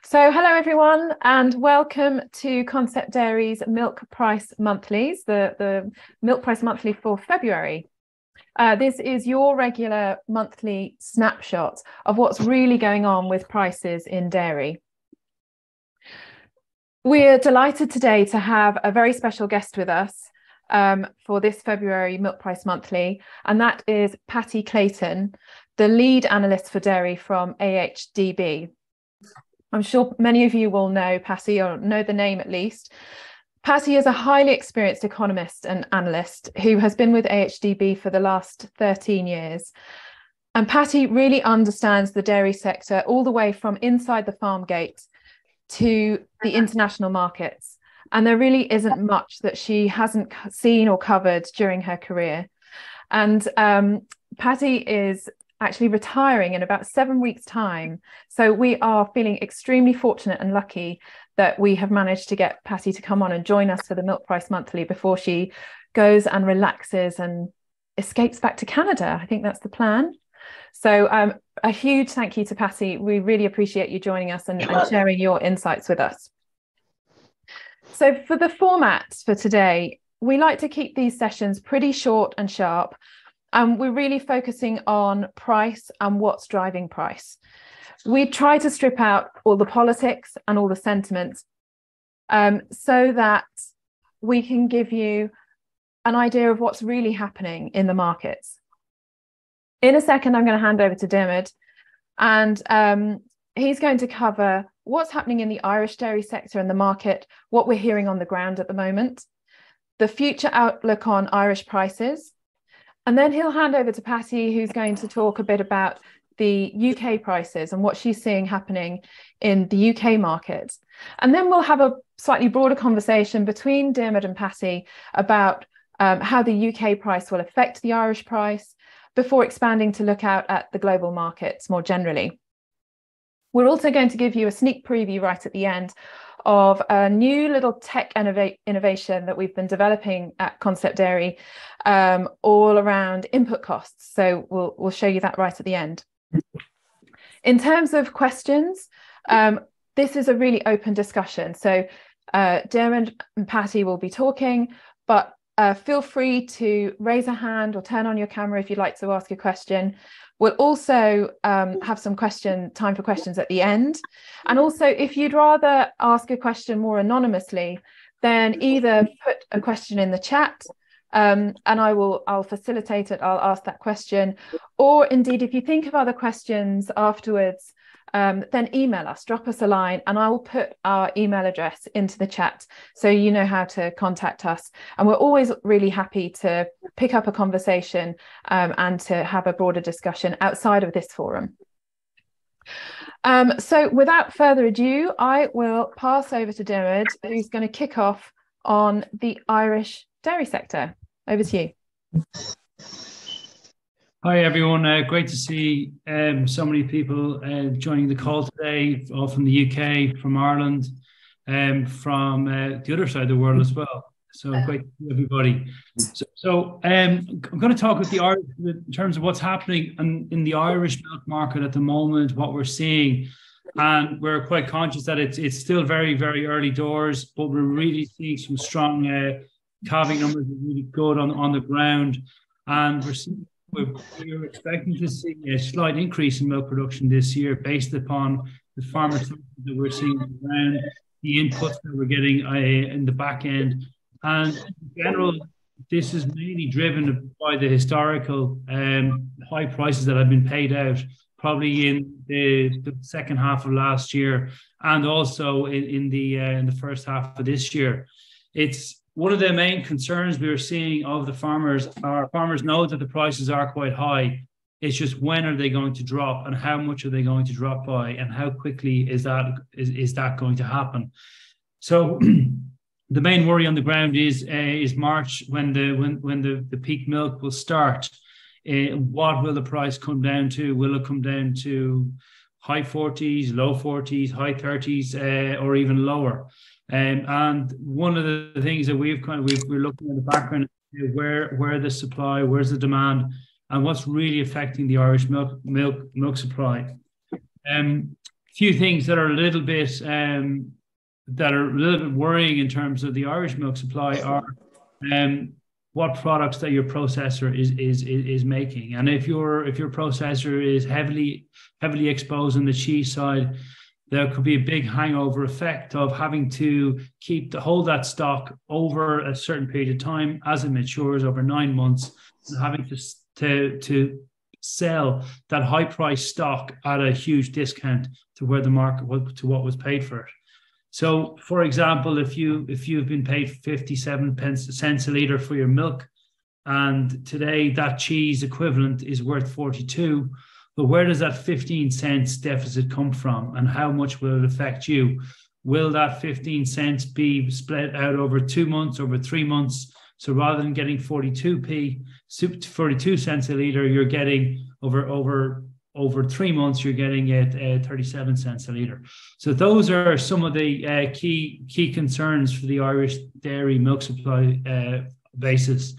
So hello everyone and welcome to Concept Dairy's Milk Price Monthlies, the Milk Price Monthly for February. This is your regular monthly snapshot of what's really going on with prices in dairy. We're delighted today to have a very special guest with us for this February Milk Price Monthly, and that is Patty Clayton, the lead analyst for dairy from AHDB. I'm sure many of you will know Patty, or know the name at least. Patty is a highly experienced economist and analyst who has been with AHDB for the last 13 years. And Patty really understands the dairy sector all the way from inside the farm gate to the international markets. And there really isn't much that she hasn't seen or covered during her career. And Patty is actually retiring in about 7 weeks' time. So we are feeling extremely fortunate and lucky that we have managed to get Patty to come on and join us for the Milk Price Monthly before she goes and relaxes and escapes back to Canada. I think that's the plan. So a huge thank you to Patty. We really appreciate you joining us and sharing your insights with us. So for the format for today, we like to keep these sessions pretty short and sharp. We're really focusing on price and what's driving price. We try to strip out all the politics and all the sentiments so that we can give you an idea of what's really happening in the markets. In a second, I'm going to hand over to Diarmaid, and he's going to cover what's happening in the Irish dairy sector and the market, what we're hearing on the ground at the moment, the future outlook on Irish prices. And then he'll hand over to Patty, who's going to talk a bit about the UK prices and what she's seeing happening in the UK market. And then we'll have a slightly broader conversation between Diarmaid and Patty about how the UK price will affect the Irish price before expanding to look out at the global markets more generally. We're also going to give you a sneak preview right at the end of a new little tech innovation that we've been developing at Concept Dairy all around input costs. So we'll show you that right at the end. In terms of questions, this is a really open discussion. So Diarmaid and Patty will be talking, but feel free to raise a hand or turn on your camera if you'd like to ask a question. We'll also have some time for questions at the end. And also, if you'd rather ask a question more anonymously, then either put a question in the chat and I'll facilitate it, I'll ask that question. Or indeed, if you think of other questions afterwards, then email us, drop us a line, and I will put our email address into the chat so you know how to contact us. And we're always really happy to pick up a conversation and to have a broader discussion outside of this forum. So without further ado, I will pass over to Diarmaid, who's going to kick off on the Irish dairy sector. Over to you. Hi everyone, great to see so many people joining the call today, all from the UK, from Ireland, from the other side of the world as well. So great to see everybody. So I'm going to talk with the Irish in terms of what's happening in the Irish milk market at the moment, what we're seeing. And we're quite conscious that it's still very, very early doors, but we're really seeing some strong calving numbers, really good on the ground. And we're expecting to see a slight increase in milk production this year based upon the farmer that we're seeing around, the inputs that we're getting in the back end. And in general, this is mainly driven by the historical high prices that have been paid out, probably in the second half of last year and also in the first half of this year. It's one of the main concerns we are seeing of the farmers. Our farmers know that the prices are quite high. It's just when are they going to drop and how much are they going to drop by and how quickly is that going to happen? So the main worry on the ground is March when the peak milk will start. What will the price come down to? Will it come down to high 40s, low 40s, high 30s, or even lower? And one of the things that we're looking at the background, where the supply, where's the demand, and what's really affecting the Irish milk supply. few things that are a little bit worrying in terms of the Irish milk supply are what products that your processor is making, and if your processor is heavily exposed on the cheese side, there could be a big hangover effect of having to hold that stock over a certain period of time as it matures over 9 months, and having to sell that high price stock at a huge discount to where the market to what was paid for it. So, for example, if you've been paid 57 cents a litre for your milk, and today that cheese equivalent is worth 42, but where does that 15 cents deficit come from, and how much will it affect you? Will that 15 cents be split out over 2 months, over 3 months? So rather than getting 42 cents a litre, you're getting over 3 months, you're getting it 37 cents a litre. So those are some of the key concerns for the Irish dairy milk supply basis.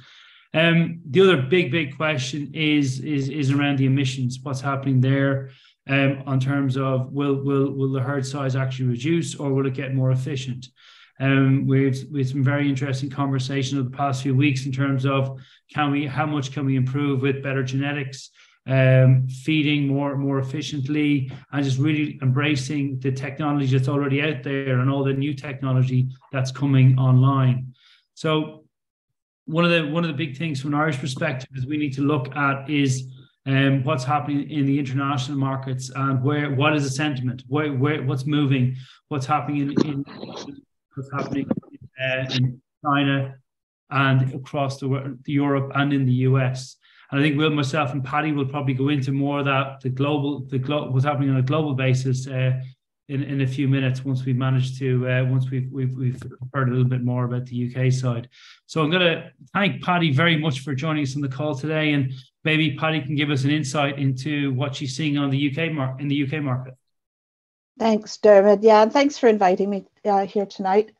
The other big question is around the emissions. What's happening there on terms of will the herd size actually reduce, or will it get more efficient? We've some very interesting conversation over the past few weeks in terms of how much can we improve with better genetics, feeding more efficiently, and just really embracing the technology that's already out there and all the new technology that's coming online. So one of the big things from an Irish perspective is we need to look at is what's happening in the international markets, and what is the sentiment, what's moving, what's happening in China and across the Europe and in the US. And I think myself and Patty will probably go into more of that, what's happening on a global basis in a few minutes once we've managed to once we've heard a little bit more about the UK side. So I'm going to thank Patty very much for joining us on the call today, and maybe Patty can give us an insight into what she's seeing on the UK market. Thanks, Diarmaid. Yeah, and thanks for inviting me here tonight.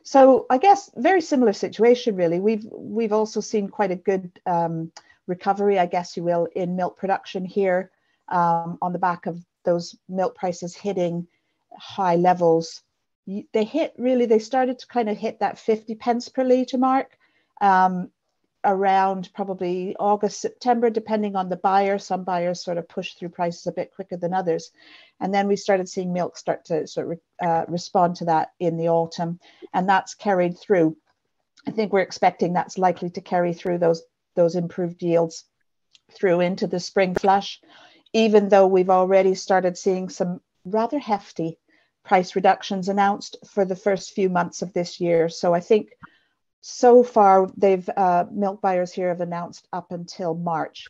So I guess very similar situation, really. We've also seen quite a good recovery, I guess you will, in milk production here on the back of those milk prices hitting high levels. They started to kind of hit that 50 pence per litre mark around probably August, September, depending on the buyer. Some buyers sort of push through prices a bit quicker than others. And then we started seeing milk start to sort of respond to that in the autumn, and that's carried through. I think we're expecting that's likely to carry through those improved yields through into the spring flush, even though we've already started seeing some rather hefty price reductions announced for the first few months of this year. So I think so far milk buyers here have announced up until March.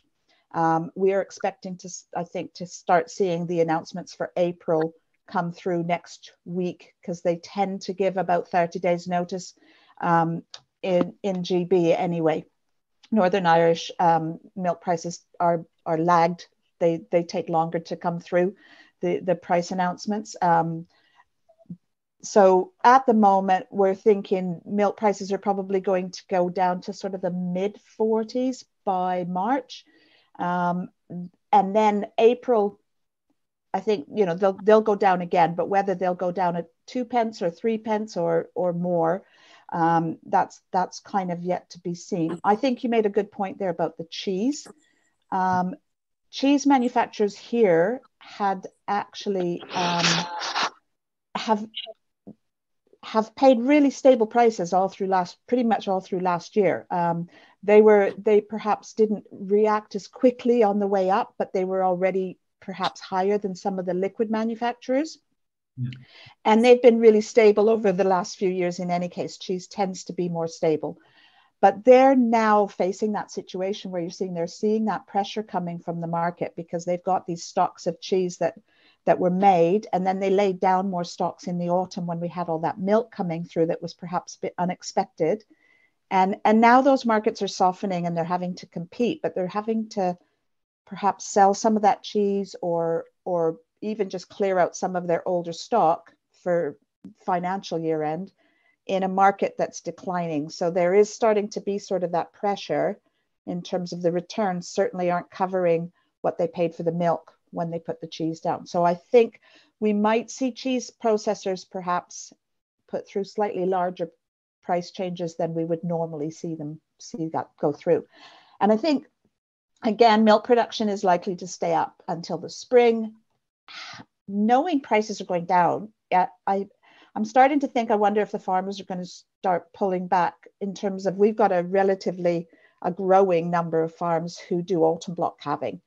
We are expecting to start seeing the announcements for April come through next week, because they tend to give about 30 days notice in GB anyway. Northern Irish milk prices are lagged. They take longer to come through the price announcements. So at the moment, we're thinking milk prices are probably going to go down to sort of the mid 40s by March. And then April, I think, they'll go down again, but whether they'll go down at 2 pence or 3 pence or more, that's kind of yet to be seen. I think you made a good point there about the cheese. Cheese manufacturers here had actually have paid really stable prices pretty much all through last year. They perhaps didn't react as quickly on the way up, but they were already perhaps higher than some of the liquid manufacturers. Yeah. And they've been really stable over the last few years. In any case, cheese tends to be more stable. But they're now facing that situation where they're seeing that pressure coming from the market, because they've got these stocks of cheese that were made, and then they laid down more stocks in the autumn when we had all that milk coming through that was perhaps a bit unexpected. And now those markets are softening and they're having to compete, but they're having to perhaps sell some of that cheese or even just clear out some of their older stock for financial year end in a market that's declining. So there is starting to be sort of that pressure in terms of the returns certainly aren't covering what they paid for the milk when they put the cheese down. So I think we might see cheese processors perhaps put through slightly larger price changes than we would normally see that go through. And I think, again, milk production is likely to stay up until the spring. Knowing prices are going down, I'm starting to think, I wonder if the farmers are going to start pulling back in terms of, we've got a growing number of farms who do autumn block calving.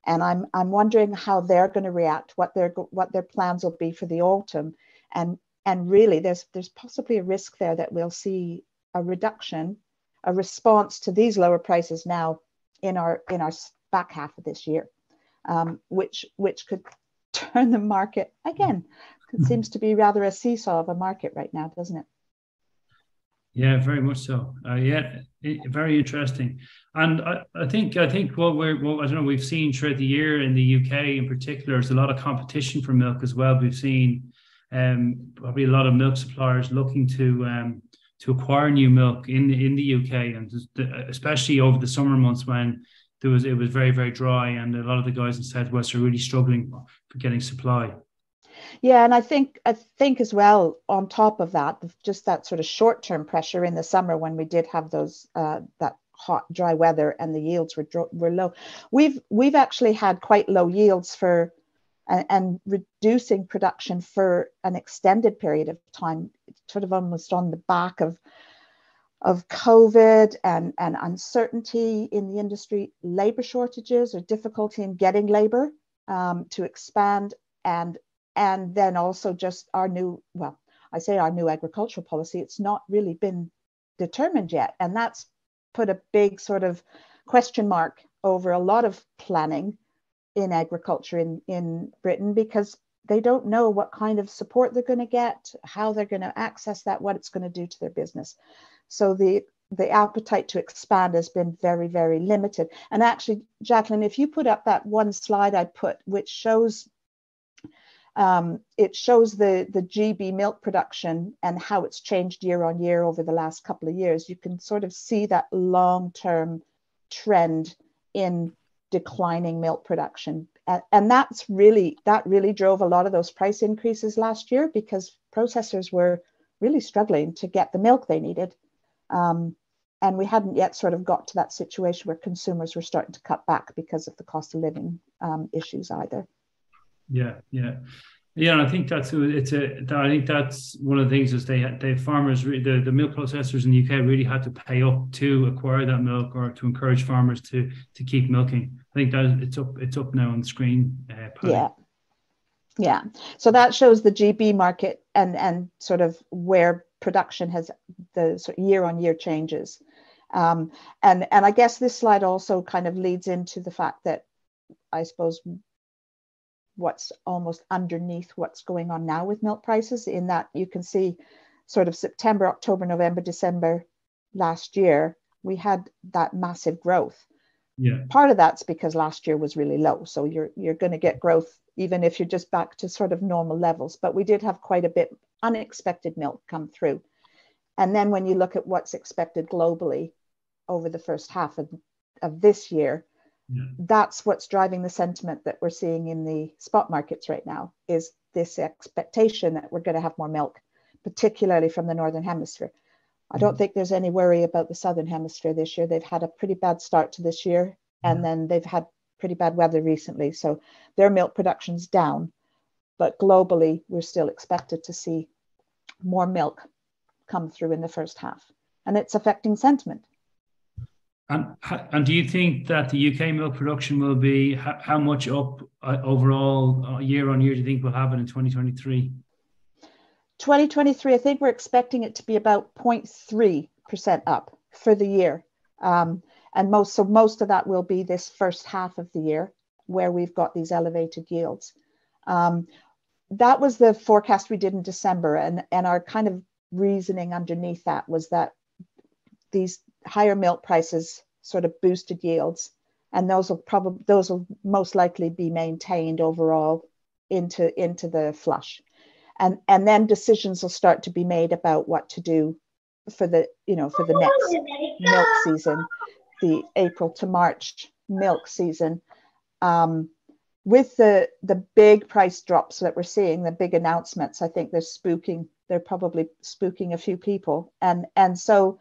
And I'm wondering how they're going to react, what their plans will be for the autumn. And really, there's possibly a risk there that we'll see a reduction, a response to these lower prices now in our back half of this year, which could turn the market again. It seems to be rather a seesaw of a market right now, doesn't it? Yeah, very much so. Very interesting. And I think I don't know, we've seen throughout the year in the UK in particular, there's a lot of competition for milk as well. We've seen probably a lot of milk suppliers looking to acquire new milk in the UK, and especially over the summer months when it was very, very dry, and a lot of the guys in Southwest are really struggling for getting supply. Yeah, and I think as well, on top of that, just that sort of short-term pressure in the summer when we did have those that hot, dry weather and the yields were low. We've actually had quite low yields and reducing production for an extended period of time, sort of almost on the back of COVID and uncertainty in the industry, labor shortages or difficulty in getting labor to expand, and then also just our new agricultural policy. It's not really been determined yet, and that's put a big sort of question mark over a lot of planning in agriculture in Britain, because they don't know what kind of support they're going to get, how they're going to access that, what it's going to do to their business. So the appetite to expand has been very, very limited. And actually, Jacqueline, if you put up that one slide I put, which shows the GB milk production and how it's changed year on year over the last couple of years, you can sort of see that long-term trend in declining milk production. And that really drove a lot of those price increases last year, because processors were really struggling to get the milk they needed. And we hadn't yet sort of got to that situation where consumers were starting to cut back because of the cost of living issues either. Yeah. And I think that's one of the things is the farmers, the milk processors in the UK really had to pay up to acquire that milk, or to encourage farmers to keep milking. I think that it's up now on the screen. Yeah. So that shows the GB market and sort of where production has the sort of year-on-year changes. And I guess this slide also kind of leads into the fact that, I suppose, what's almost underneath what's going on now with milk prices, in that you can see sort of September, October, November, December last year, we had that massive growth. Yeah. Part of that's because last year was really low. So you're going to get growth even if you're just back to sort of normal levels. But we did have quite a bit unexpected milk come through. And then when you look at what's expected globally over the first half of this year, that's what's driving the sentiment that we're seeing in the spot markets right now, is this expectation that we're going to have more milk, particularly from the Northern Hemisphere. I don't think there's any worry about the Southern Hemisphere this year. They've had a pretty bad start to this year, and then they've had pretty bad weather recently. So their milk production's down, but globally, we're still expected to see more milk come through in the first half, and it's affecting sentiment. And do you think that the UK milk production will be how much up overall year on year? Do you think we'll have it in 2023? 2023, I think we're expecting it to be about 0.3% up for the year. And most of that will be this first half of the year, where we've got these elevated yields. That was the forecast we did in December. And our kind of reasoning underneath that was that these higher milk prices sort of boosted yields, and those will most likely be maintained overall into the flush. And then decisions will start to be made about what to do for the next milk season, the April to March milk season. with the big price drops that we're seeing, the big announcements, I think they're probably spooking a few people. And so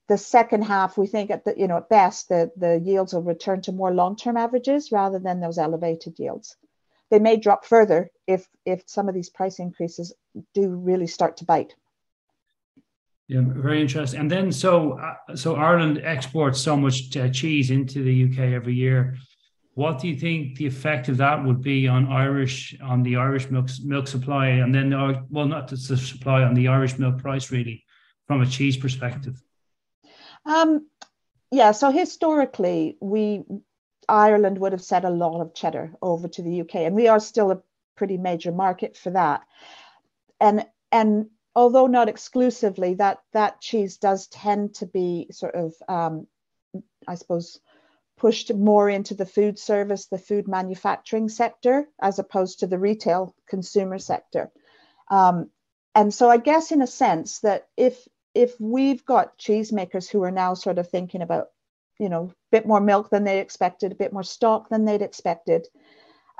the second half, we think at best the yields will return to more long-term averages rather than those elevated yields. They may drop further if some of these price increases do really start to bite. Yeah, very interesting. And then so Ireland exports so much cheese into the UK every year. What do you think the effect of that would be on the Irish milk supply, and then not the supply, on the Irish milk price, really, from a cheese perspective? Yeah. So historically, Ireland would have sent a lot of cheddar over to the UK, and we are still a pretty major market for that. And although not exclusively, that cheese does tend to be sort of, I suppose, pushed more into the food service, the food manufacturing sector, as opposed to the retail consumer sector. And so I guess in a sense that if we've got cheesemakers who are now sort of thinking about, a bit more milk than they expected, a bit more stock than they'd expected,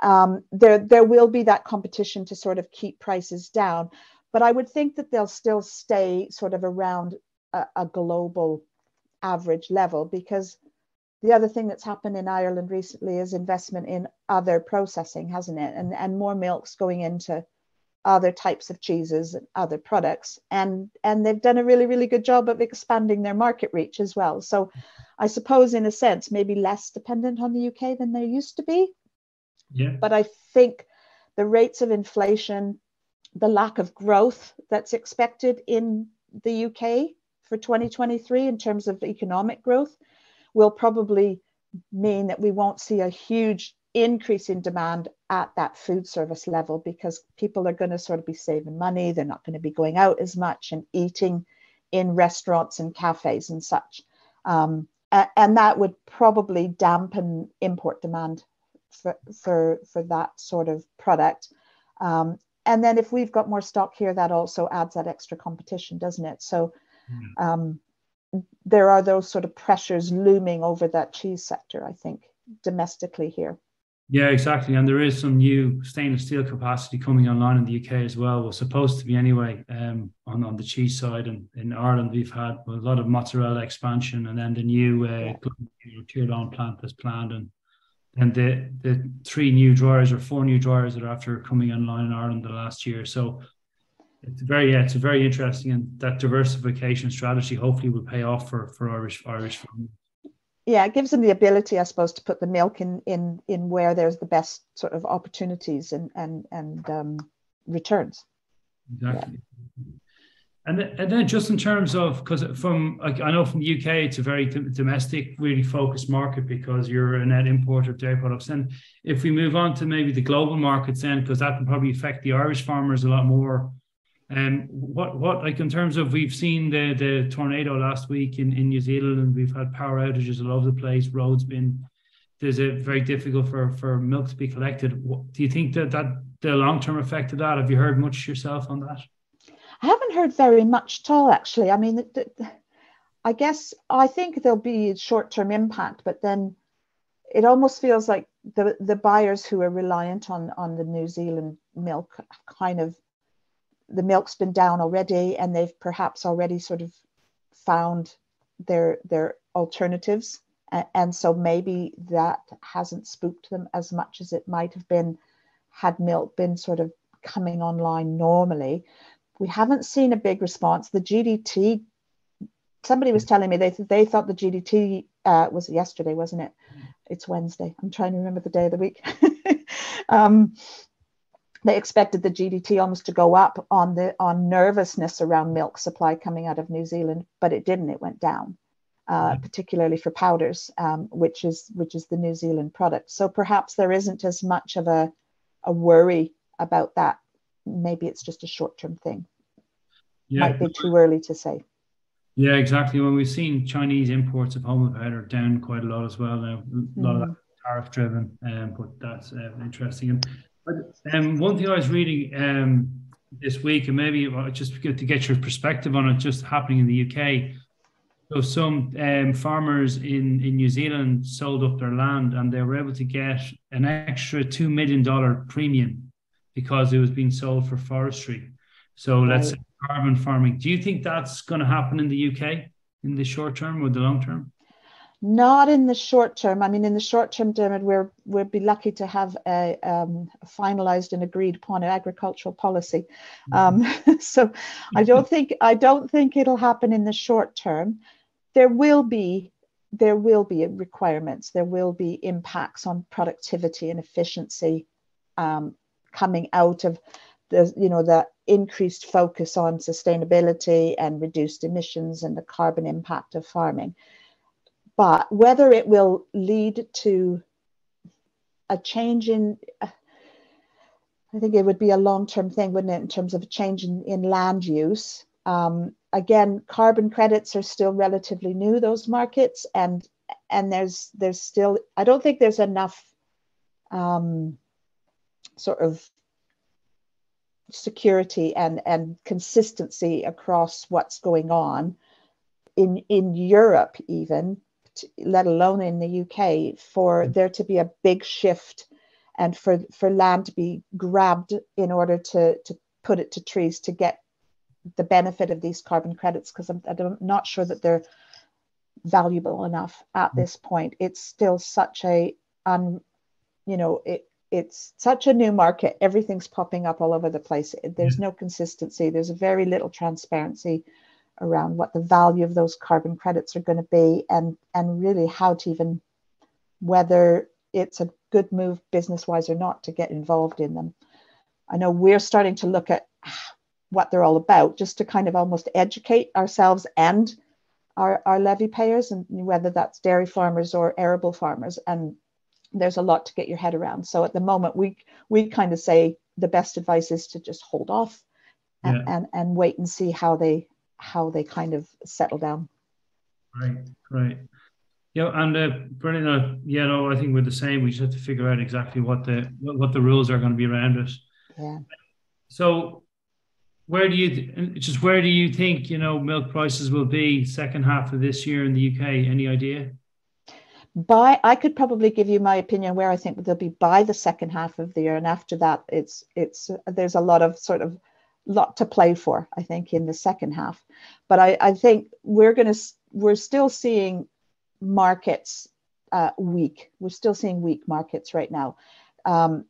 there will be that competition to sort of keep prices down. But I would think that they'll still stay sort of around a global average level, because the other thing that's happened in Ireland recently is investment in other processing, hasn't it? And more milk's going into other types of cheeses and other products. And they've done a really, really good job of expanding their market reach as well. So I suppose in a sense, maybe less dependent on the UK than they used to be. Yeah. But I think the rates of inflation, the lack of growth that's expected in the UK for 2023 in terms of economic growth will probably mean that we won't see a huge increase in demand at that food service level, because people are going to sort of be saving money. They're not going to be going out as much and eating in restaurants and cafes and such. And that would probably dampen import demand for that sort of product. And then if we've got more stock here, that also adds that extra competition, doesn't it? So there are those sort of pressures looming over that cheese sector, I think, domestically here. Yeah, exactly. And there is some new stainless steel capacity coming online in the UK as well. Was supposed to be anyway, on the cheese side. And in Ireland, we've had a lot of mozzarella expansion, and then the new Tier plant that's planned, and the 4 new dryers that are after coming online in Ireland the last year. So it's very interesting, and that diversification strategy hopefully will pay off for Irish farmers. Yeah, it gives them the ability, I suppose, to put the milk in where there's the best sort of opportunities and returns. Exactly. Yeah. And then just in terms of, because I know from the UK, it's a very domestic, really focused market because you're a net importer of dairy products. And if we move on to maybe the global markets then, because that can probably affect the Irish farmers a lot more. What like in terms of, we've seen the tornado last week in New Zealand, and we've had power outages all over the place. There's a very difficult for milk to be collected. Do you think that the long-term effect of that, have you heard much yourself on that? I haven't heard very much at all, actually. I mean, I think there'll be a short-term impact, but then it almost feels like the buyers who are reliant on the New Zealand milk, kind of, the milk's been down already, and they've perhaps already sort of found their alternatives. And so maybe that hasn't spooked them as much as it might have been had milk been sort of coming online normally. We haven't seen a big response. The GDT, somebody was telling me they thought the GDT was yesterday, wasn't it? It's Wednesday. I'm trying to remember the day of the week. They expected the GDT almost to go up on nervousness around milk supply coming out of New Zealand, but it didn't. It went down, particularly for powders, which is the New Zealand product. So perhaps there isn't as much of a worry about that. Maybe it's just a short-term thing. Yeah. Might be too early to say. Yeah, exactly. When we've seen Chinese imports of whole milk powder down quite a lot as well now. A lot of that tariff driven, but that's interesting. And one thing I was reading this week, and maybe just good to get your perspective on it, just happening in the UK. So some farmers in New Zealand sold up their land and they were able to get an extra $2 million premium because it was being sold for forestry. So let's say carbon farming. Do you think that's going to happen in the UK in the short term or the long term? Not in the short term. I mean, in the short term, Diarmaid, we'll be lucky to have a finalised and agreed upon agricultural policy. So I don't think it'll happen in the short term. There will be requirements. There will be impacts on productivity and efficiency coming out of the increased focus on sustainability and reduced emissions and the carbon impact of farming. But whether it will lead to a change in, I think it would be a long-term thing, wouldn't it, in terms of a change in land use. Again, carbon credits are still relatively new, those markets, and there's still, I don't think there's enough sort of security and consistency across what's going on in Europe even, let alone in the UK, for there to be a big shift and for land to be grabbed in order to put it to trees to get the benefit of these carbon credits, because I'm not sure that they're valuable enough at this point. It's still such it's such a new market. Everything's popping up all over the place. There's no consistency. There's very little transparency around what the value of those carbon credits are going to be, and really how to even, whether it's a good move business-wise or not, to get involved in them. I know we're starting to look at what they're all about, just to kind of almost educate ourselves and our levy payers, and whether that's dairy farmers or arable farmers. And there's a lot to get your head around. So at the moment, we kind of say the best advice is to just hold off and wait and see how they kind of settle down. Right. Yeah, and brilliant. I think we're the same. We just have to figure out exactly what the rules are going to be around it. Yeah. So where do you think milk prices will be second half of this year in the UK? Any idea? I could probably give you my opinion where I think they'll be by the second half of the year, and after that, there's a lot to play for, I think, in the second half. But I think we're still seeing markets weak. We're still seeing weak markets right now.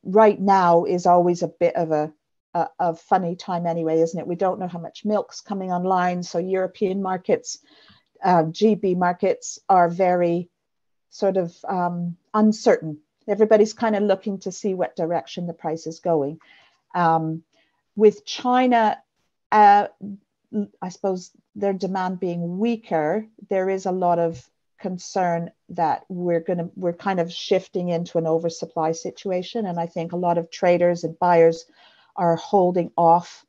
Right now is always a bit of a funny time anyway, isn't it? We don't know how much milk's coming online. So European markets, GB markets are very sort of uncertain. Everybody's kind of looking to see what direction the price is going. With China, I suppose their demand being weaker, there is a lot of concern that we're kind of shifting into an oversupply situation. And I think a lot of traders and buyers are holding off,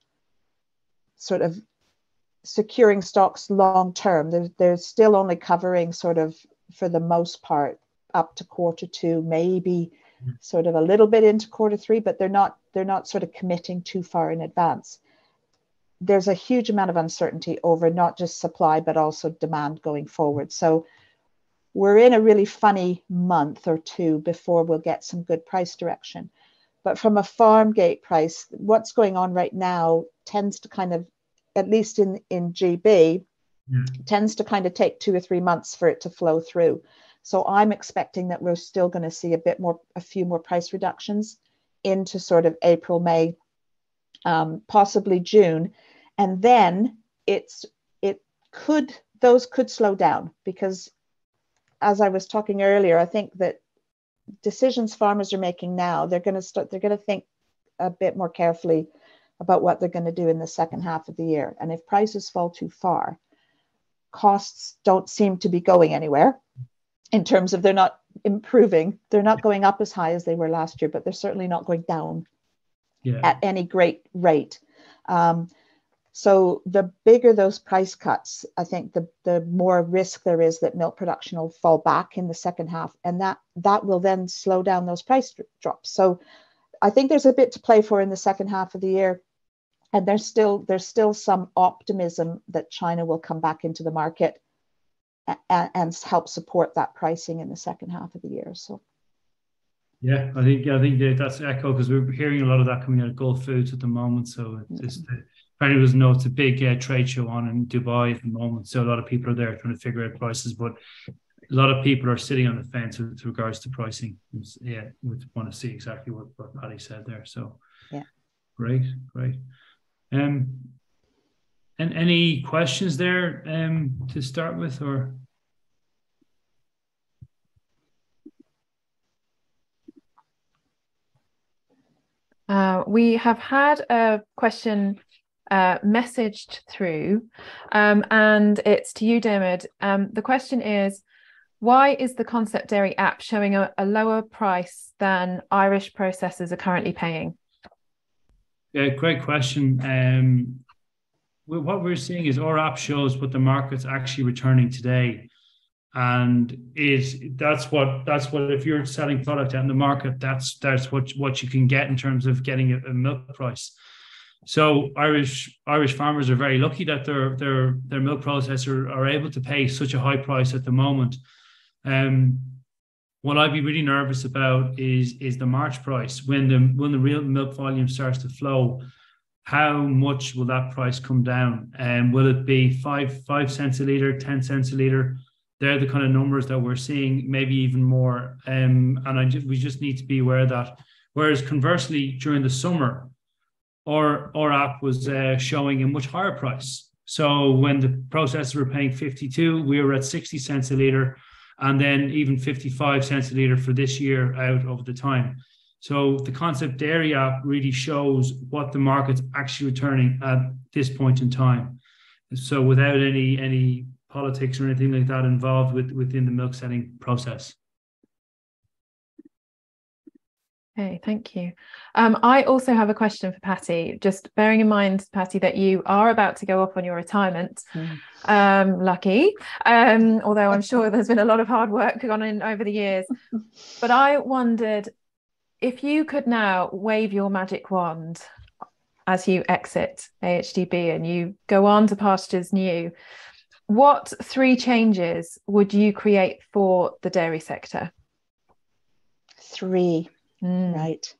sort of securing stocks long term. They're still only covering sort of, for the most part, up to Q2, maybe sort of a little bit into Q3, but they're not sort of committing too far in advance. There's a huge amount of uncertainty over not just supply, but also demand going forward. So we're in a really funny month or two before we'll get some good price direction. But from a farm gate price, what's going on right now tends to kind of, at least in GB, tends to kind of take 2 or 3 months for it to flow through. So I'm expecting that we're still going to see a few more price reductions into sort of April, May, possibly June. And then those could slow down, because as I was talking earlier, I think that decisions farmers are making now, they're going to think a bit more carefully about what they're going to do in the second half of the year. And if prices fall too far, costs don't seem to be going anywhere, in terms of they're not improving. They're not going up as high as they were last year, but they're certainly not going down at any great rate. So the bigger those price cuts, I think the more risk there is that milk production will fall back in the second half, and that will then slow down those price drops. So I think there's a bit to play for in the second half of the year. And there's still some optimism that China will come back into the market and help support that pricing in the second half of the year. So. Yeah, I think that's echo, because we're hearing a lot of that coming out of Gulf Foods at the moment. So it's just, apparently doesn't know, it's a big trade show on in Dubai at the moment. So a lot of people are there trying to figure out prices, but a lot of people are sitting on the fence with regards to pricing. Yeah, we want to see exactly what Patty said there. So yeah, great. And any questions there to start with, or? We have had a question messaged through, and it's to you, Diarmaid. The question is, why is the Concept Dairy app showing a lower price than Irish processors are currently paying? Yeah, great question. What we're seeing is our app shows what the market's actually returning today. And that's what if you're selling product out in the market, that's what you can get in terms of getting a milk price. So Irish farmers are very lucky that their milk processor are able to pay such a high price at the moment. What I'd be really nervous about is the March price, when the real milk volume starts to flow. How much will that price come down? And will it be 5 cents a litre, 10 cents a litre? They're the kind of numbers that we're seeing, maybe even more. And we just need to be aware of that. Whereas conversely, during the summer, our app was showing a much higher price. So when the processors were paying 52, we were at 60 cents a litre, and then even 55 cents a litre for this year out of the time. So the Concept Dairy app really shows what the market's actually returning at this point in time. So without any politics or anything like that involved within the milk setting process. Okay, thank you. I also have a question for Patty, just bearing in mind, Patty, that you are about to go off on your retirement. Lucky, although I'm sure there's been a lot of hard work gone in over the years. But I wondered, if you could now wave your magic wand as you exit AHDB and you go on to pastures new, what 3 changes would you create for the dairy sector? 3, right.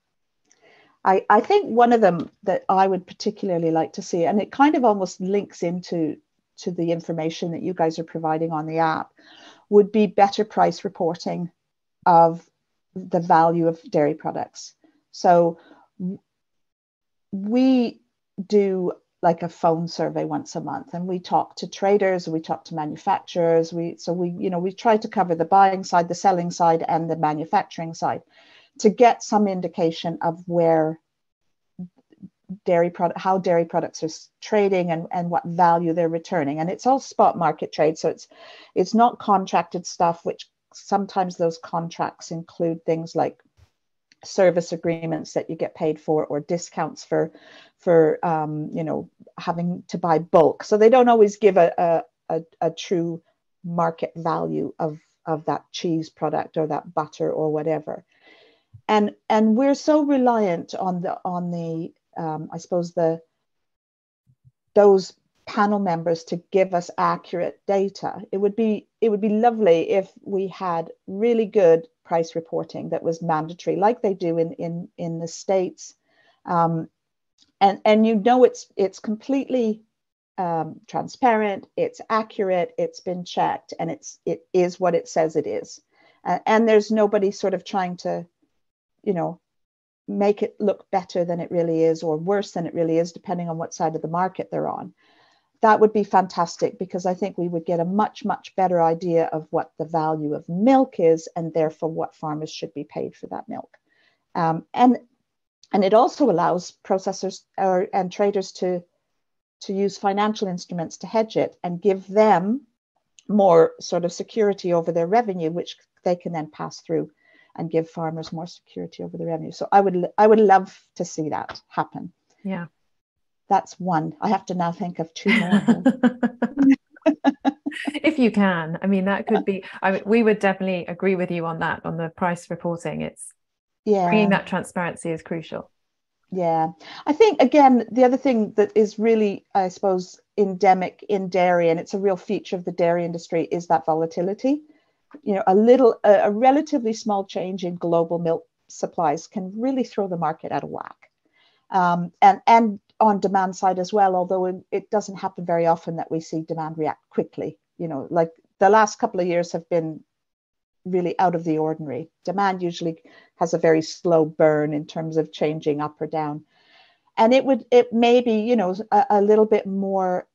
I think one of them that I would particularly like to see, and it kind of almost links into the information that you guys are providing on the app, would be better price reporting of the value of dairy products. So we do like a phone survey once a month, and we talk to traders, we talk to manufacturers. We try to cover the buying side, the selling side, and the manufacturing side to get some indication of where how dairy products are trading and what value they're returning. And it's all spot market trade, so it's not contracted stuff, which sometimes those contracts include things like service agreements that you get paid for, or discounts for having to buy bulk. So they don't always give a true market value of that cheese product or that butter or whatever. And we're so reliant on the I suppose those panel members to give us accurate data. It would be lovely if we had really good price reporting that was mandatory, like they do in the States, and it's completely transparent, it's accurate, it's been checked, and it is what it says it is, and there's nobody sort of trying to make it look better than it really is, or worse than it really is, depending on what side of the market they're on. That would be fantastic, because I think we would get a much, much better idea of what the value of milk is, and therefore what farmers should be paid for that milk. And it also allows processors and traders to use financial instruments to hedge it and give them more sort of security over their revenue, which they can then pass through and give farmers more security over the revenue. So I would love to see that happen. Yeah. That's one. I have to now think of 2 more. If you can, I mean, that could be, we would definitely agree with you on that, on the price reporting. Bringing that transparency is crucial. Yeah, I think again the other thing that is really, I suppose, endemic in dairy, and it's a real feature of the dairy industry, is that volatility. You know, a relatively small change in global milk supplies can really throw the market out of whack. And on demand side as well, although it doesn't happen very often that we see demand react quickly. You know, like the last couple of years have been really out of the ordinary. Demand usually has a very slow burn in terms of changing up or down. And it may be, you know, a little bit more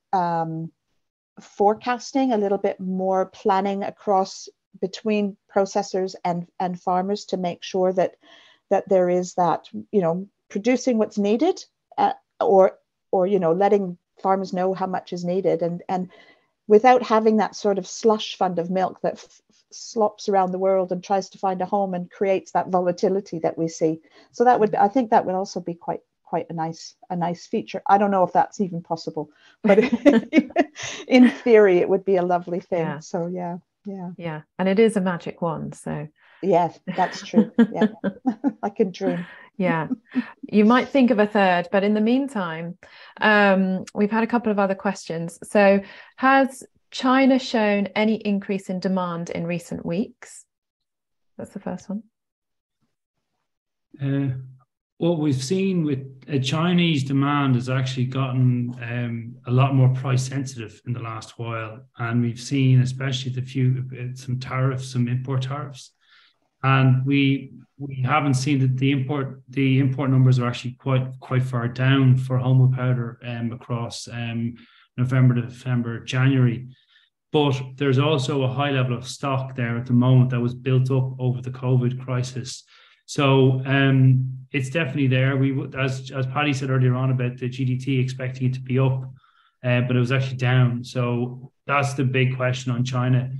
forecasting, a little bit more planning across between processors and farmers to make sure that there is that, you know, producing what's needed, or you know, letting farmers know how much is needed, and without having that sort of slush fund of milk that slops around the world and tries to find a home and creates that volatility that we see. So I think that would also be quite a nice feature. I don't know if that's even possible, but in theory it would be a lovely thing. Yeah. So yeah, and it is a magic wand, so yes, that's true. Yeah. I can dream. Yeah, you might think of a third, but in the meantime, we've had a couple of other questions. So has China shown any increase in demand in recent weeks? That's the first one. What we've seen with Chinese demand has actually gotten a lot more price sensitive in the last while, and we've seen, especially some import tariffs, and we haven't seen that the import numbers are actually quite far down for whole milk powder across November to December, January. But there's also a high level of stock there at the moment that was built up over the COVID crisis. So it's definitely there. As Patty said earlier on about the GDT expecting it to be up, but it was actually down. So that's the big question on China.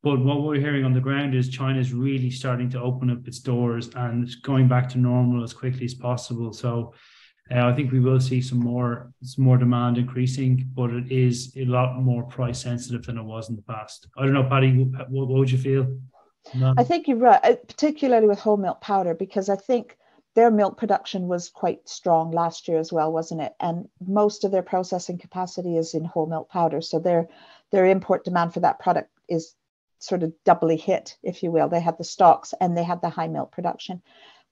But what we're hearing on the ground is China is really starting to open up its doors and going back to normal as quickly as possible. So I think we will see some more demand increasing, but it is a lot more price sensitive than it was in the past. I don't know, Patty, what would you feel? No. I think you're right, particularly with whole milk powder, because I think their milk production was quite strong last year as well, wasn't it? And most of their processing capacity is in whole milk powder. So their import demand for that product is sort of doubly hit, if you will. They had the stocks and they had the high milk production,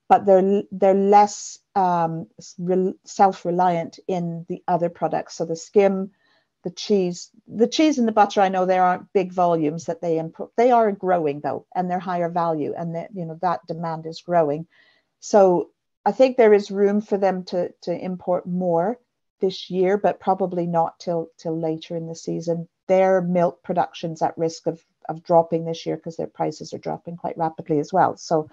but they're less self-reliant in the other products. So the skim, the cheese and the butter, I know there aren't big volumes that they import. They are growing though, and they're higher value, and that demand is growing. So I think there is room for them to import more this year, but probably not till later in the season. Their milk production's at risk of dropping this year because their prices are dropping quite rapidly as well. So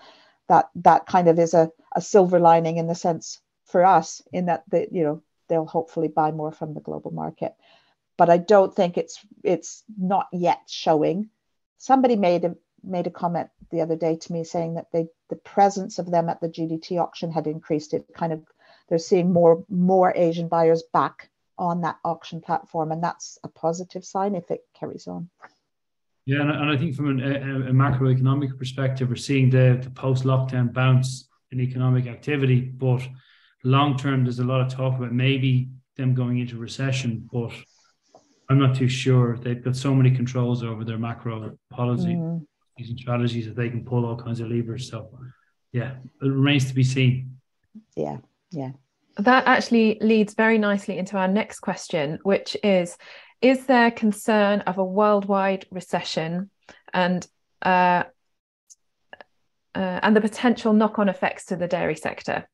that kind of is a silver lining in the sense for us, in that they'll hopefully buy more from the global market. But I don't think it's not yet showing. Somebody made a comment the other day to me saying that the presence of them at the GDT auction had increased. They're seeing more Asian buyers back on that auction platform, and that's a positive sign if it carries on. Yeah, and I think from a macroeconomic perspective, we're seeing the post-lockdown bounce in economic activity, but long term, there's a lot of talk about maybe them going into recession, but I'm not too sure. They've got so many controls over their macro policy and strategies that they can pull all kinds of levers. So, yeah, it remains to be seen. Yeah. That actually leads very nicely into our next question, which is there concern of a worldwide recession and the potential knock-on effects to the dairy sector?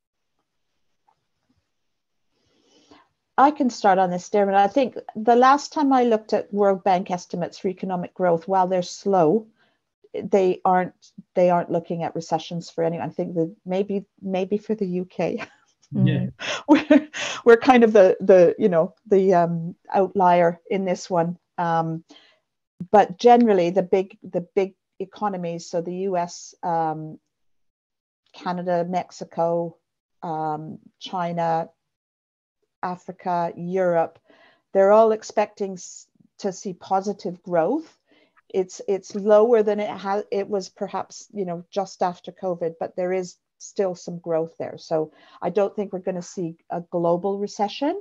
I can start on this, Diarmaid. I think the last time I looked at World Bank estimates for economic growth, while they're slow, they aren't looking at recessions for anyone. I think that maybe for the UK. Yeah, we're kind of the outlier in this one. But generally, the big economies, so the US, Canada, Mexico, China, Africa, Europe, they're all expecting to see positive growth. It's lower than it was perhaps just after COVID, but there is still some growth there. So I don't think we're going to see a global recession,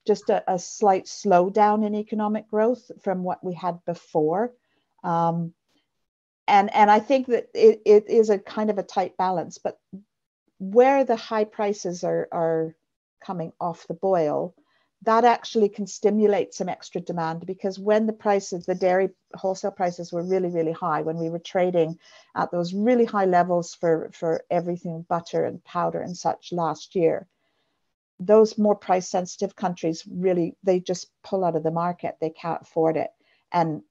just a slight slowdown in economic growth from what we had before. And I think that it is a kind of a tight balance, but where the high prices are coming off the boil, that actually can stimulate some extra demand, because when the dairy wholesale prices were really, really high, when we were trading at those really high levels for everything, butter and powder and such last year, those more price sensitive countries really, they just pull out of the market. They can't afford it. And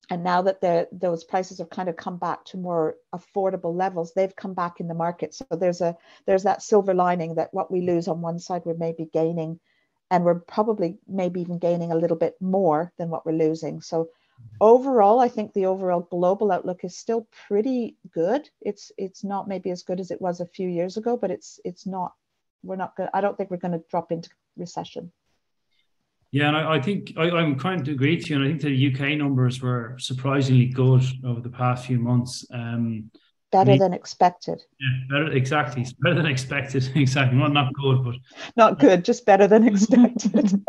now that those prices have kind of come back to more affordable levels, they've come back in the market. So there's that silver lining that what we lose on one side, we're maybe gaining, and we're probably maybe even gaining a little bit more than what we're losing. So overall, I think the overall global outlook is still pretty good. It's not maybe as good as it was a few years ago, but it's not. I don't think we're going to drop into recession. Yeah, and I think I'm kind of agree with you, and I think the UK numbers were surprisingly good over the past few months. Better than expected. Yeah, exactly. It's better than expected. Exactly. Well, not good, but not good, just better than expected.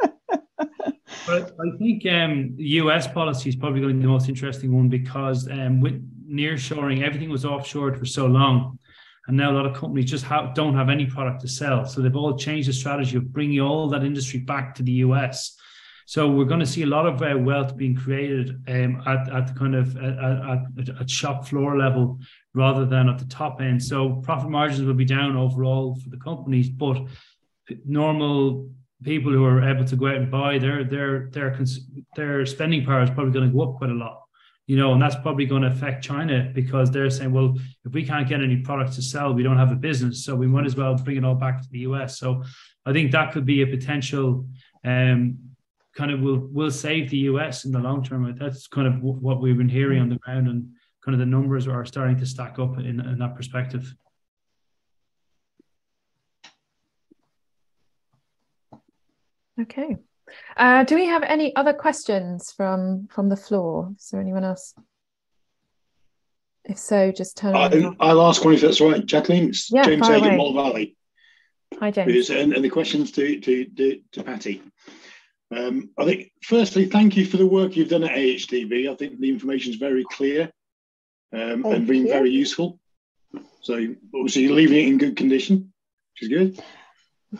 But I think US policy is probably going to be the most interesting one, because with nearshoring, everything was offshored for so long. And now a lot of companies just don't have any product to sell. So they've all changed the strategy of bringing all that industry back to the US. So we're going to see a lot of wealth being created at the kind of at shop floor level rather than at the top end. So profit margins will be down overall for the companies, but normal people who are able to go out and buy, their spending power is probably going to go up quite a lot. And that's probably going to affect China, because they're saying, well, if we can't get any products to sell, we don't have a business. So we might as well bring it all back to the US. So I think that could be a potential kind of will save the US in the long term. That's kind of what we've been hearing on the ground, and kind of the numbers are starting to stack up in that perspective. Okay. Do we have any other questions from the floor? Is there anyone else? If so, just turn on. I'll ask one if that's right. Jacqueline, it's James Hagan, Mole Valley. Hi, James. And the questions to Patty. I think, firstly, thank you for the work you've done at AHDB. I think the information is very clear and been very useful. So obviously you're leaving it in good condition, which is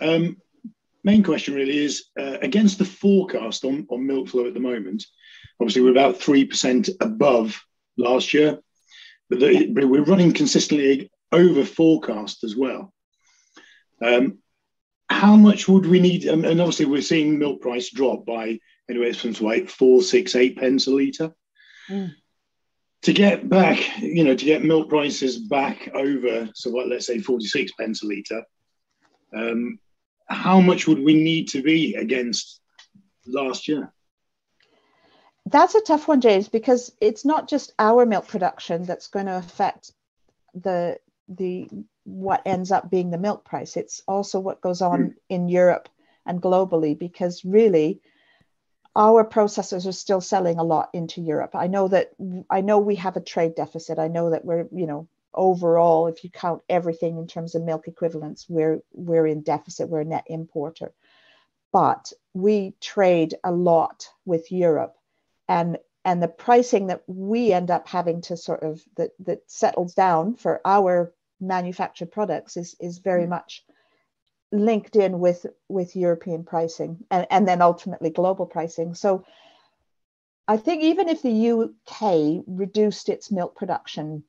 good. Main question really is, against the forecast on milk flow at the moment, obviously we're about 3% above last year, but we're running consistently over forecast as well. How much would we need? And obviously we're seeing milk price drop by anywhere from like 4, 6, 8 pence a litre. To get back, to get milk prices back over, so what, let's say 46 pence a litre, how much would we need to be against last year? That's a tough one, James, because it's not just our milk production that's going to affect the what ends up being the milk price. It's also what goes on in Europe and globally, because really our processors are still selling a lot into Europe. I know we have a trade deficit. I know that we're, overall, if you count everything in terms of milk equivalents, we're in deficit, we're a net importer. But we trade a lot with Europe, and the pricing that we end up having to sort of that settles down for our manufactured products is very much linked in with European pricing and then ultimately global pricing. So I think even if the UK reduced its milk production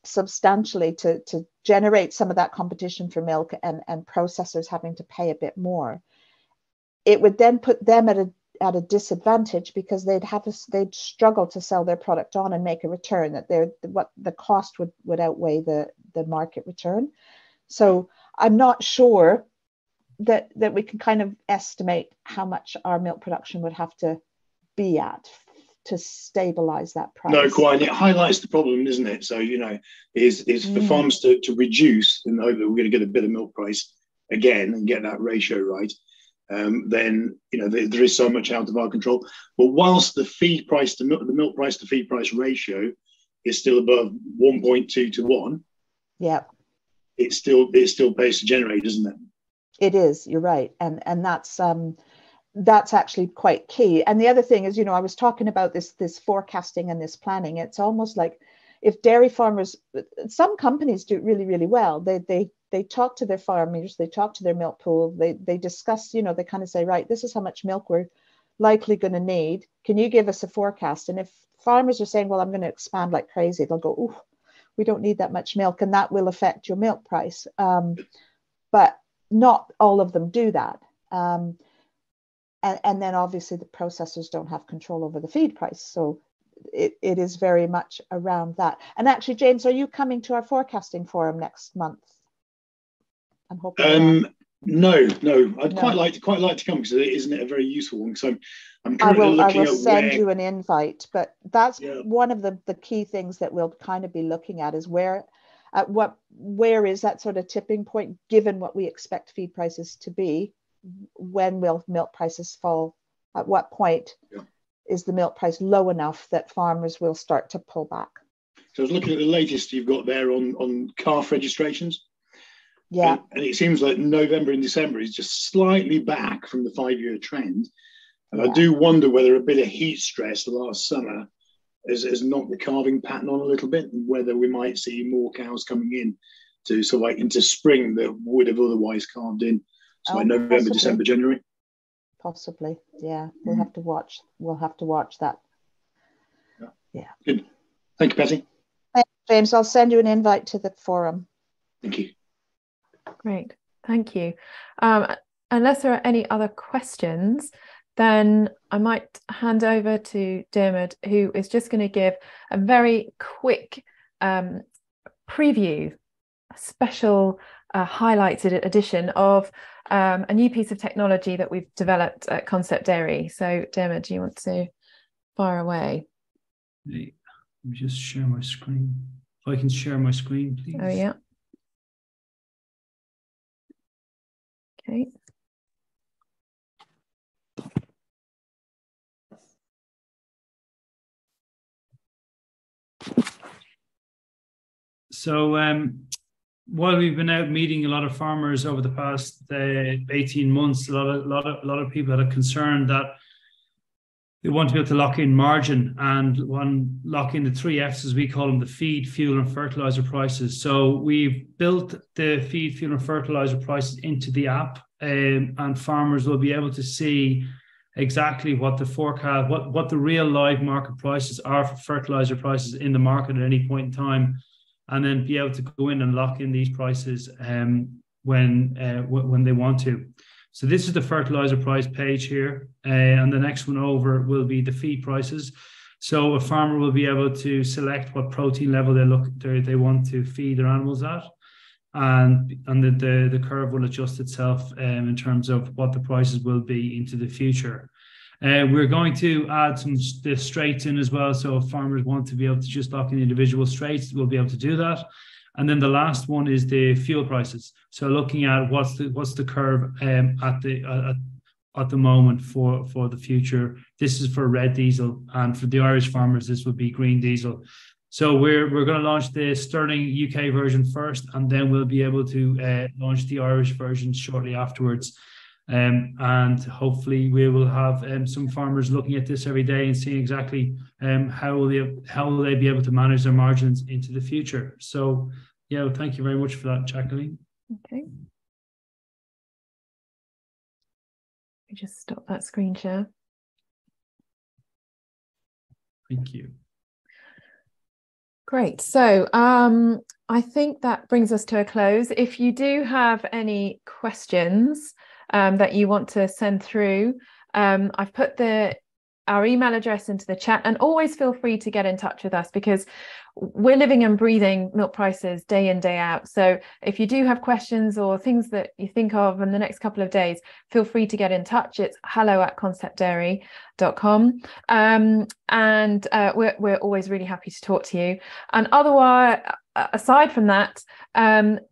substantially to generate some of that competition for milk and processors having to pay a bit more, it would then put them at a disadvantage, because they'd struggle to sell their product on and make a return, that the cost would outweigh the market return. So I'm not sure that we can kind of estimate how much our milk production would have to be at to stabilize that price. No, quite. It highlights the problem, isn't it? So, is for farmers to reduce and hope that we're going to get a bit of milk price again and get that ratio right, then, there is so much out of our control. But whilst the milk price to feed price ratio is still above 1.2 to 1, yeah, it still pays to generate, doesn't it? It is. You're right, and that's actually quite key. And the other thing is, I was talking about this forecasting and this planning. It's almost like if dairy farmers, some companies do it really, really well. They talk to their farmers, they talk to their milk pool, they discuss, they kind of say, right, this is how much milk we're likely going to need. Can you give us a forecast? And if farmers are saying, well, I'm going to expand like crazy, they'll go, oh, we don't need that much milk, and that will affect your milk price. But not all of them do that. And then obviously the processors don't have control over the feed price. So it is very much around that. And actually, James, are you coming to our forecasting forum next month? I'm hoping. No. I'd quite like to come, because isn't it a very useful one? So I'm currently looking at I will send you an invite, but that's one of the key things that we'll kind of be looking at is where is that sort of tipping point, given what we expect feed prices to be. When will milk prices fall? At what point is the milk price low enough that farmers will start to pull back? So I was looking at the latest you've got there on calf registrations. Yeah. And it seems like November and December is just slightly back from the 5-year trend. And I do wonder whether a bit of heat stress last summer has knocked the calving pattern on a little bit, and whether we might see more cows coming in to sort of like into spring that would have otherwise calved in. So like November, possibly. December, January. Possibly, yeah. We'll have to watch. We'll have to watch that. Yeah. Good. Thank you, Patty. Thanks, James. I'll send you an invite to the forum. Thank you. Great, thank you. Unless there are any other questions, then I might hand over to Diarmaid, who is just going to give a very quick preview, a special highlighted edition of a new piece of technology that we've developed at Concept Dairy. So Diarmaid, do you want to fire away? Let me just share my screen. If I can share my screen, please. Oh yeah. Okay. So while we've been out meeting a lot of farmers over the past 18 months, a lot of people had a concern that they want to be able to lock in margin and lock in the 3 Fs, as we call them, the feed, fuel, and fertilizer prices. So we've built the feed, fuel, and fertilizer prices into the app, and farmers will be able to see exactly what the forecast, what the real live market prices are for fertilizer prices in the market at any point in time, and then be able to go in and lock in these prices when they want to. So this is the fertilizer price page here, and the next one over will be the feed prices. So a farmer will be able to select what protein level they want to feed their animals at, and the curve will adjust itself in terms of what the prices will be into the future. We're going to add the straights in as well. So if farmers want to be able to just lock in individual straights, we'll be able to do that. And then the last one is the fuel prices. So looking at what's the curve at the moment for the future. This is for red diesel, and for the Irish farmers, this would be green diesel. So we're going to launch the Sterling UK version first, and then we'll be able to launch the Irish version shortly afterwards. And hopefully we will have some farmers looking at this every day and seeing exactly how will they be able to manage their margins into the future. So yeah, well, thank you very much for that, Jacqueline. Okay. Let me just stop that screen share. Thank you. Great. So I think that brings us to a close. If you do have any questions that you want to send through, I've put our email address into the chat, and always feel free to get in touch with us, because we're living and breathing milk prices day in, day out. So if you do have questions or things that you think of in the next couple of days, feel free to get in touch. It's hello@conceptdairy.com. And we're always really happy to talk to you. And otherwise, aside from that,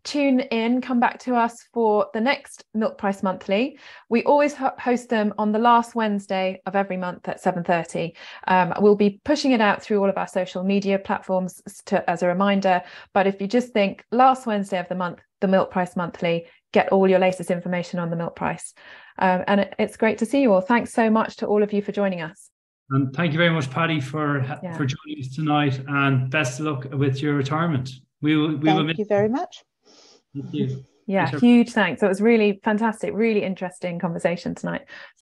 tune in, come back to us for the next Milk Price Monthly. We always host them on the last Wednesday of every month at 7:30. We'll be pushing it out through all of our social media platforms as a reminder. But if you just think last Wednesday of the month, the Milk Price Monthly, get all your latest information on the milk price. And it's great to see you all. Thanks so much to all of you for joining us. And thank you very much, Patty, for joining us tonight, and best of luck with your retirement. Thank you very much. Thank you. Yeah, huge thanks. So it was really fantastic, really interesting conversation tonight.